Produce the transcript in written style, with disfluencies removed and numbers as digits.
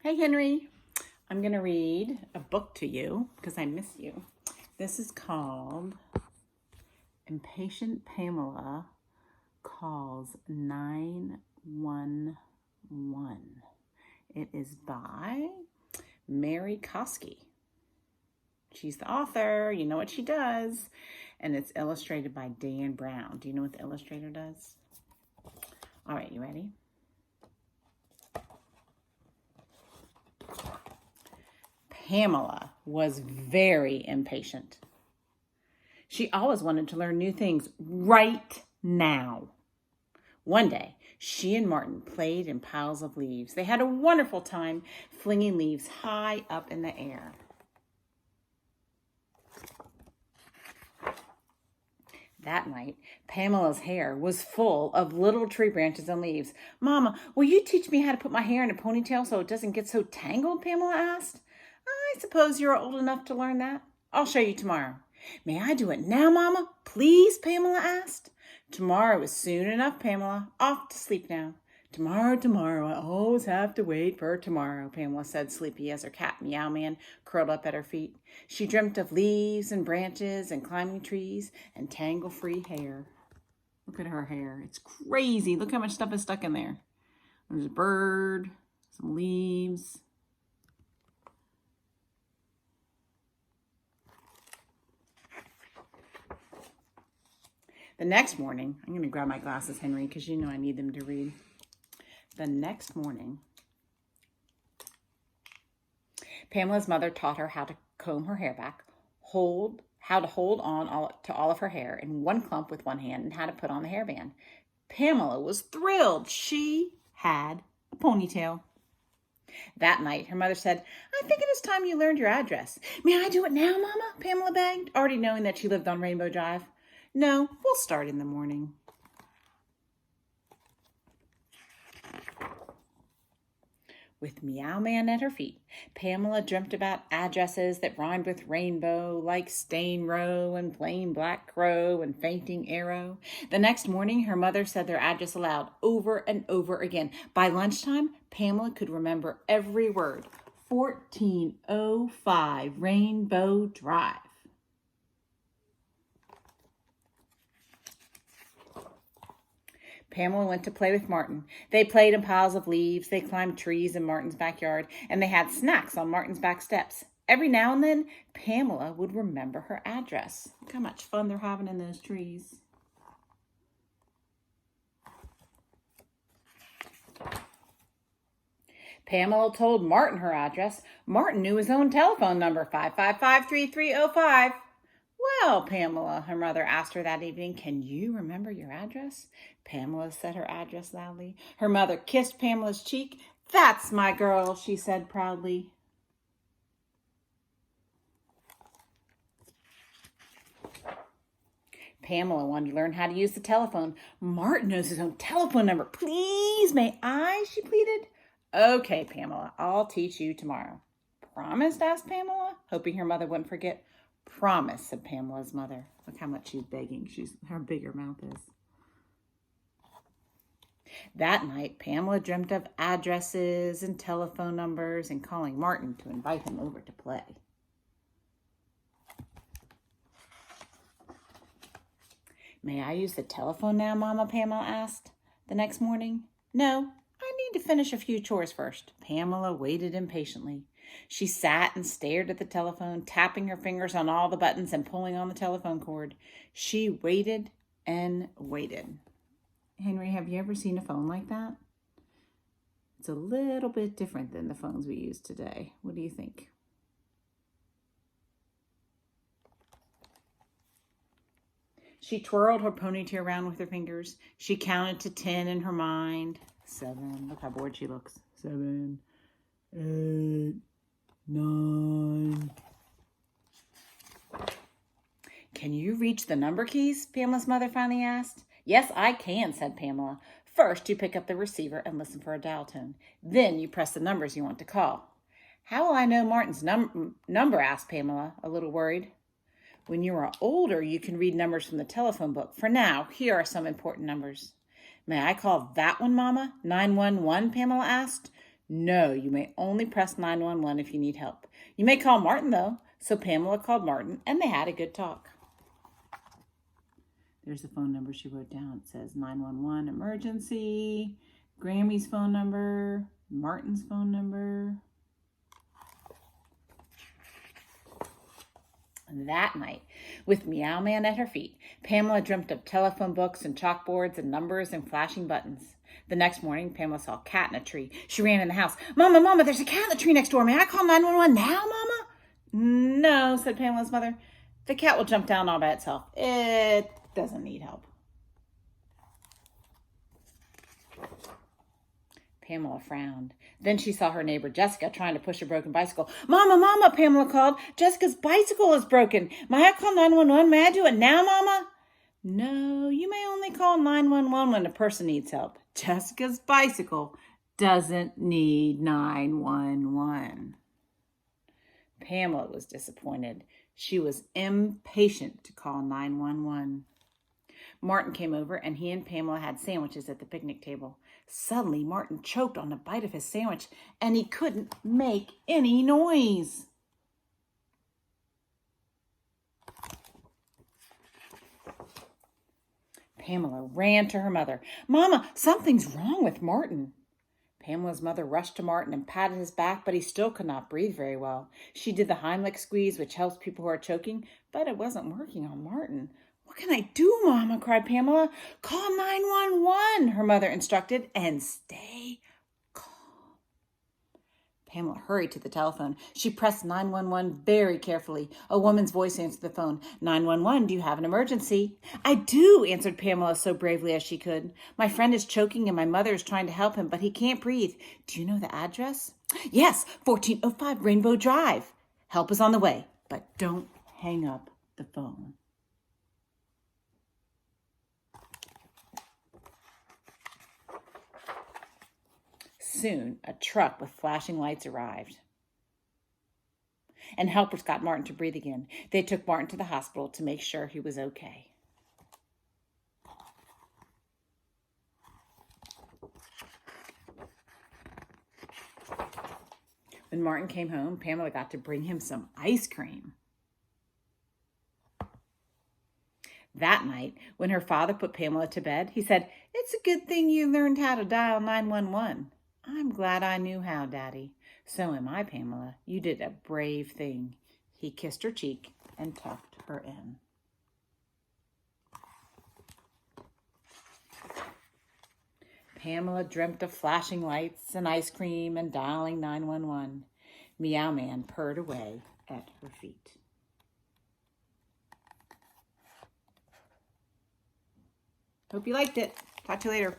Hey, Henry. I'm going to read a book to you because I miss you. This is called Impatient Pamela Calls 911. It is by Mary Koski. She's the author. You know what she does. And it's illustrated by Dan Brown. Do you know what the illustrator does? All right, you ready? Pamela was very impatient. She always wanted to learn new things right now. One day, she and Martin played in piles of leaves. They had a wonderful time flinging leaves high up in the air. That night, Pamela's hair was full of little tree branches and leaves. "Mama, will you teach me how to put my hair in a ponytail so it doesn't get so tangled?" Pamela asked. "I suppose you're old enough to learn that. I'll show you tomorrow." "May I do it now, Mama? Please?" Pamela asked. "Tomorrow is soon enough, Pamela. Off to sleep now." Tomorrow. I always have to wait for tomorrow," Pamela said, sleepy as her cat Meow Man curled up at her feet. She dreamt of leaves and branches and climbing trees and tangle-free hair. Look at her hair. It's crazy. Look how much stuff is stuck in there. There's a bird, some leaves. The next morning, I'm going to grab my glasses, Henry, because you know I need them to read. The next morning, Pamela's mother taught her how to comb her hair back, how to hold on to all of her hair in one clump with one hand, and how to put on the hairband. Pamela was thrilled. She had a ponytail. That night, her mother said, "I think it is time you learned your address." "May I do it now, Mama?" Pamela begged, already knowing that she lived on Rainbow Drive. "No, we'll start in the morning." With Meow Man at her feet, Pamela dreamt about addresses that rhymed with rainbow, like Stain Row and Plain Black Crow and Fainting Arrow. The next morning, her mother said their address aloud over and over again. By lunchtime, Pamela could remember every word. 1405 Rainbow Drive. Pamela went to play with Martin. They played in piles of leaves, they climbed trees in Martin's backyard, and they had snacks on Martin's back steps. Every now and then, Pamela would remember her address. Look how much fun they're having in those trees. Pamela told Martin her address. Martin knew his own telephone number, 555-3305. "Well, Pamela," her mother asked her that evening, "can you remember your address?" Pamela said her address loudly. Her mother kissed Pamela's cheek. "That's my girl," she said proudly. Pamela wanted to learn how to use the telephone. "Martin knows his own telephone number. Please, may I?" she pleaded. "Okay, Pamela, I'll teach you tomorrow." "Promise?" asked Pamela, hoping her mother wouldn't forget. "Promise," said Pamela's mother. Look how much she's begging. How big her mouth is. That night, Pamela dreamt of addresses and telephone numbers and calling Martin to invite him over to play. "May I use the telephone now, Mama?" Pamela asked the next morning. "No, I need to finish a few chores first." Pamela waited impatiently. She sat and stared at the telephone, tapping her fingers on all the buttons and pulling on the telephone cord. She waited and waited. Henry, have you ever seen a phone like that? It's a little bit different than the phones we use today. What do you think? She twirled her ponytail around with her fingers. She counted to 10 in her mind. 7. Look how bored she looks. 7, 8, 9. "Can you reach the number keys?" Pamela's mother finally asked. "Yes, I can," said Pamela. "First, you pick up the receiver and listen for a dial tone. Then you press the numbers you want to call." "How will I know Martin's number?" asked Pamela, a little worried. "When you are older, you can read numbers from the telephone book. For now, here are some important numbers." "May I call that one, Mama?" 911, Pamela asked. No, you may only press 911 if you need help. You may call Martin, though. So Pamela called Martin, and they had a good talk. There's the phone number she wrote down. It says 911 emergency, Grammy's phone number, Martin's phone number. And that night, with Meow Man at her feet, Pamela dreamt of telephone books and chalkboards and numbers and flashing buttons. The next morning, Pamela saw a cat in a tree. She ran in the house. Mama, Mama, there's a cat in the tree next door. May I call 911 now, Mama? No, said Pamela's mother. The cat will jump down all by itself. It doesn't need help. Pamela frowned. Then she saw her neighbor Jessica trying to push a broken bicycle. Mama, Mama, Pamela called. Jessica's bicycle is broken. May I call 911? May I do it now, Mama? No, you may only call 911 when a person needs help. Jessica's bicycle doesn't need 911. Pamela was disappointed. She was impatient to call 911. Martin came over and he and Pamela had sandwiches at the picnic table. Suddenly, Martin choked on a bite of his sandwich and he couldn't make any noise. Pamela ran to her mother. Mama, something's wrong with Martin. Pamela's mother rushed to Martin and patted his back, but he still could not breathe very well. She did the Heimlich squeeze, which helps people who are choking, but it wasn't working on Martin. What can I do, Mama? Cried Pamela. Call 911, her mother instructed, and stay calm. Pamela hurried to the telephone. She pressed 911 very carefully. A woman's voice answered the phone. 911, do you have an emergency? I do, answered Pamela so bravely as she could. My friend is choking and my mother is trying to help him, but he can't breathe. Do you know the address? Yes, 1405 Rainbow Drive. Help is on the way, but don't hang up the phone. Soon, a truck with flashing lights arrived. And helpers got Martin to breathe again. They took Martin to the hospital to make sure he was okay. When Martin came home, Pamela got to bring him some ice cream. That night, when her father put Pamela to bed, he said, "It's a good thing you learned how to dial 911. I'm glad I knew how, Daddy. So am I, Pamela. You did a brave thing." He kissed her cheek and tucked her in. Pamela dreamt of flashing lights and ice cream and dialing 911. Meow Man purred away at her feet. Hope you liked it. Talk to you later.